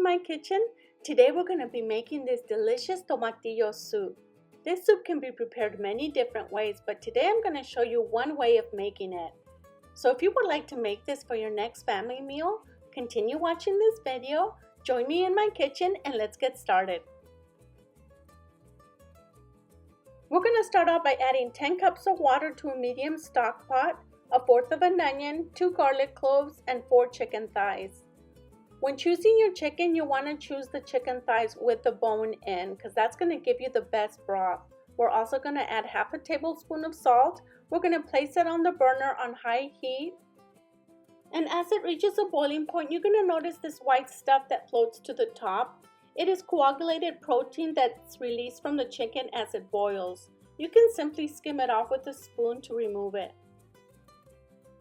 my kitchen. Today we're going to be making this delicious tomatillo soup. This soup can be prepared many different ways, but today I'm going to show you one way of making it. So if you would like to make this for your next family meal, continue watching this video, join me in my kitchen, and let's get started. We're going to start out by adding 10 cups of water to a medium stock pot, a fourth of an onion, 2 garlic cloves, and 4 chicken thighs. When choosing your chicken, you want to choose the chicken thighs with the bone in because that's going to give you the best broth. We're also going to add half a tablespoon of salt. We're going to place it on the burner on high heat. And as it reaches a boiling point, you're going to notice this white stuff that floats to the top. It is coagulated protein that's released from the chicken as it boils. You can simply skim it off with a spoon to remove it.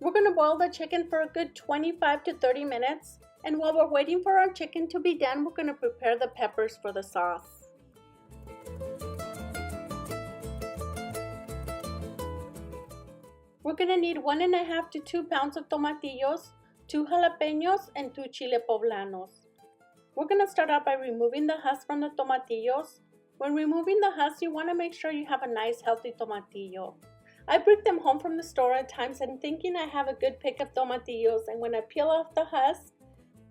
We're going to boil the chicken for a good 25 to 30 minutes. And while we're waiting for our chicken to be done, we're going to prepare the peppers for the sauce. We're going to need 1.5 to 2 pounds of tomatillos, 2 jalapenos, and 2 chile poblanos. We're going to start out by removing the husk from the tomatillos. When removing the husk, you want to make sure you have a nice healthy tomatillo. I bring them home from the store at times and thinking I have a good pick of tomatillos, and when I peel off the husk,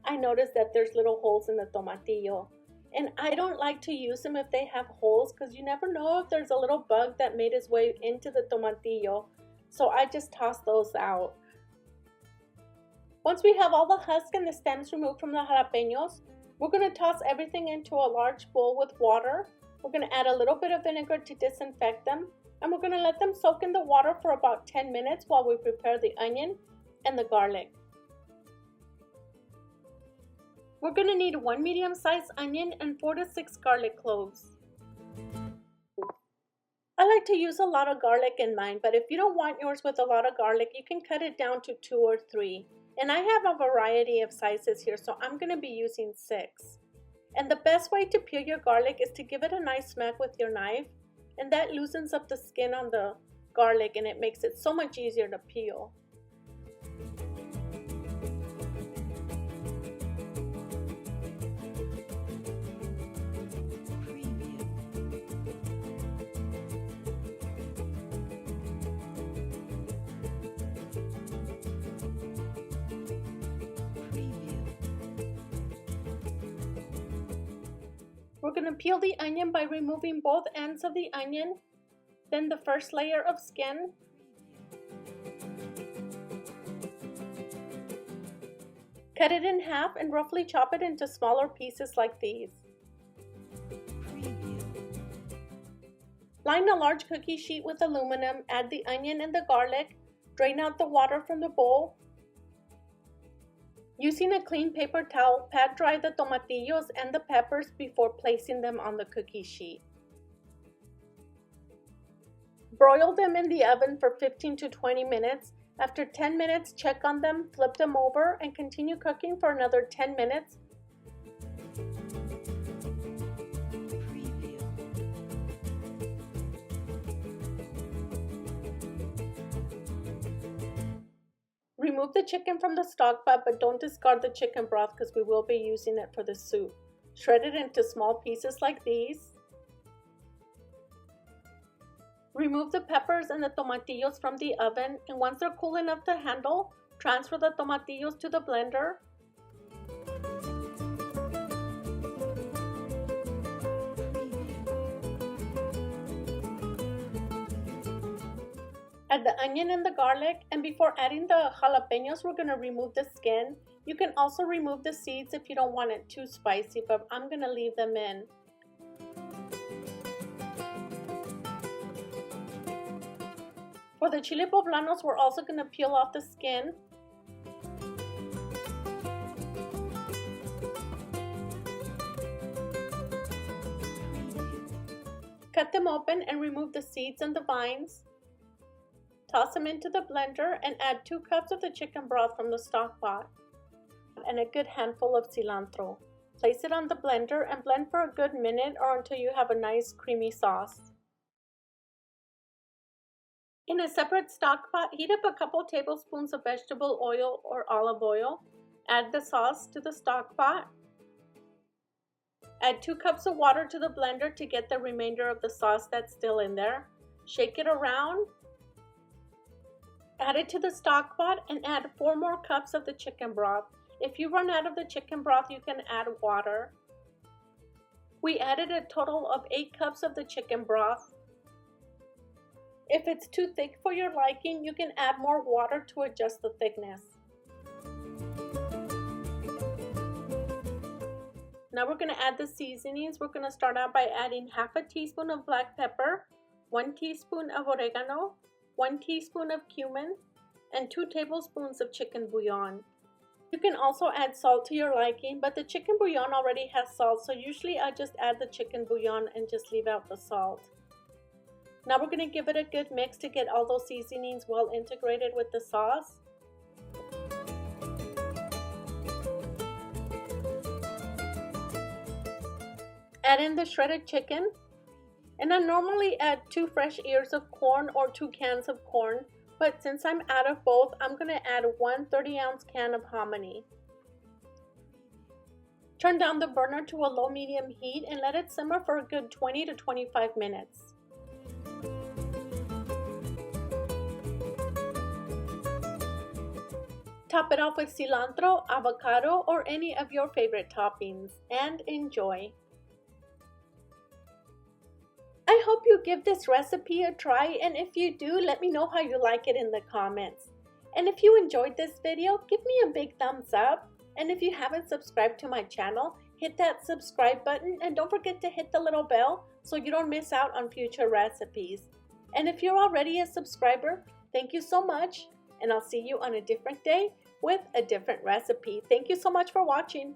I notice that there's little holes in the tomatillo. And I don't like to use them if they have holes because you never know if there's a little bug that made its way into the tomatillo. So I just toss those out. Once we have all the husk and the stems removed from the jalapenos, we're going to toss everything into a large bowl with water. We're going to add a little bit of vinegar to disinfect them. And we're going to let them soak in the water for about 10 minutes while we prepare the onion and the garlic. We're going to need 1 medium-sized onion and 4 to 6 garlic cloves. I like to use a lot of garlic in mine, but if you don't want yours with a lot of garlic, you can cut it down to 2 or 3. And I have a variety of sizes here, so I'm going to be using 6. And the best way to peel your garlic is to give it a nice smack with your knife, and that loosens up the skin on the garlic and it makes it so much easier to peel. We're going to peel the onion by removing both ends of the onion, then the first layer of skin. Cut it in half and roughly chop it into smaller pieces like these. Line a large cookie sheet with aluminum, add the onion and the garlic, drain out the water from the bowl. Using a clean paper towel, pat dry the tomatillos and the peppers before placing them on the cookie sheet. Broil them in the oven for 15 to 20 minutes. After 10 minutes, check on them, flip them over, and continue cooking for another 10 minutes. Remove the chicken from the stock pot, but don't discard the chicken broth because we will be using it for the soup. Shred it into small pieces like these. Remove the peppers and the tomatillos from the oven, and once they're cool enough to handle, transfer the tomatillos to the blender. Add the onion and the garlic, and before adding the jalapenos, we're going to remove the skin. You can also remove the seeds if you don't want it too spicy, but I'm going to leave them in. For the chile poblanos, we're also going to peel off the skin. Cut them open and remove the seeds and the vines. Toss them into the blender and add 2 cups of the chicken broth from the stock pot and a good handful of cilantro. Place it on the blender and blend for a good minute or until you have a nice creamy sauce. In a separate stock pot, heat up a couple tablespoons of vegetable oil or olive oil. Add the sauce to the stock pot. Add 2 cups of water to the blender to get the remainder of the sauce that's still in there. Shake it around. Add it to the stock pot and add 4 more cups of the chicken broth. If you run out of the chicken broth, you can add water. We added a total of 8 cups of the chicken broth. If it's too thick for your liking, you can add more water to adjust the thickness. Now we're going to add the seasonings. We're going to start out by adding half a teaspoon of black pepper, 1 teaspoon of oregano, 1 teaspoon of cumin, and 2 tablespoons of chicken bouillon. You can also add salt to your liking, but the chicken bouillon already has salt, so usually I just add the chicken bouillon and just leave out the salt. Now we're going to give it a good mix to get all those seasonings well integrated with the sauce. Add in the shredded chicken. And I normally add 2 fresh ears of corn or 2 cans of corn, but since I'm out of both, I'm going to add 1 30-ounce can of hominy. Turn down the burner to a low-medium heat and let it simmer for a good 20 to 25 minutes. Top it off with cilantro, avocado, or any of your favorite toppings, and enjoy. I hope you give this recipe a try, and if you do, let me know how you like it in the comments. And if you enjoyed this video, give me a big thumbs up. And if you haven't subscribed to my channel, hit that subscribe button and don't forget to hit the little bell so you don't miss out on future recipes. And if you're already a subscriber, thank you so much, and I'll see you on a different day with a different recipe. Thank you so much for watching.